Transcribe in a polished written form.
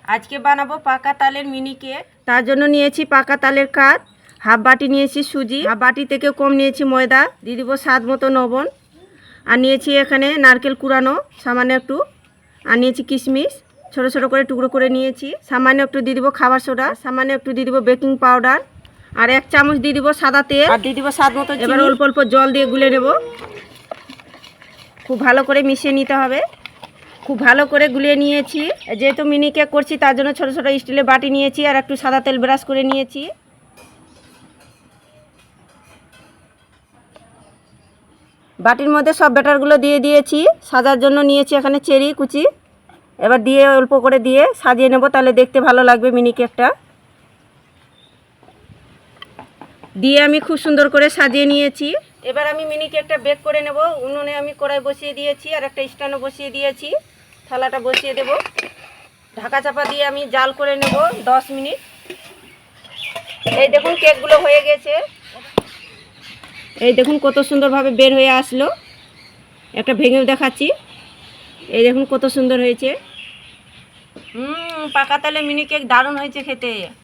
আজকে বানাবো পাকা তালের মিনি কেক। তার জন্য নিয়েছি পাকা তালের কাঠ, হাফ বাটি নিয়েছি সুজি, হাফ বাটি থেকে কম নিয়েছি ময়দা, দিয়ে দিব স্বাদ মতো লবণ, আর নিয়েছি এখানে নারকেল কুড়ানো সামান্য একটু, আর নিয়েছি কিশমিশ ছোটো ছোটো করে টুকরো করে নিয়েছি, সামান্য একটু দিয়ে দিব খাবার সোডা, সামান্য একটু দিয়ে দিব বেকিং পাউডার, আর 1 চামচ দিয়ে দিব সাদা তেল, আর দিয়ে দিব স্বাদ মতো। এবার অল্প অল্প জল দিয়ে গুলে নেব। খুব ভালো করে মিশিয়ে নিতে হবে। খুব ভালো করে গুলিয়ে নিয়েছি। যেহেতু মিনি কেক করছি তার জন্য ছোটো ছোটো স্টিলের বাটি নিয়েছি, আর একটু সাদা তেল ব্রাশ করে নিয়েছি। বাটির মধ্যে সব ব্যাটারগুলো দিয়ে দিয়েছি। সাজার জন্য নিয়েছি এখানে চেরি কুচি, এবার দিয়ে অল্প করে দিয়ে সাজিয়ে নেব, তাহলে দেখতে ভালো লাগবে মিনি কেকটা। দিয়ে আমি খুব সুন্দর করে সাজিয়ে নিয়েছি। এবার আমি মিনি কেকটা বেক করে নেব। উনুনে আমি কড়াই বসিয়ে দিয়েছি, আর একটা স্ট্যান্ডও বসিয়ে দিয়েছি। থালাটা বসিয়ে দেব, ঢাকা চাপা দিয়ে আমি জাল করে নেব 10 মিনিট। এই দেখুন কেকগুলো হয়ে গেছে। এই দেখুন কত সুন্দরভাবে বের হয়ে আসলো। একটা ভেঙেও দেখাচ্ছি। এই দেখুন কত সুন্দর হয়েছে। পাকা তালে মিনি কেক দারুণ হয়েছে খেতে।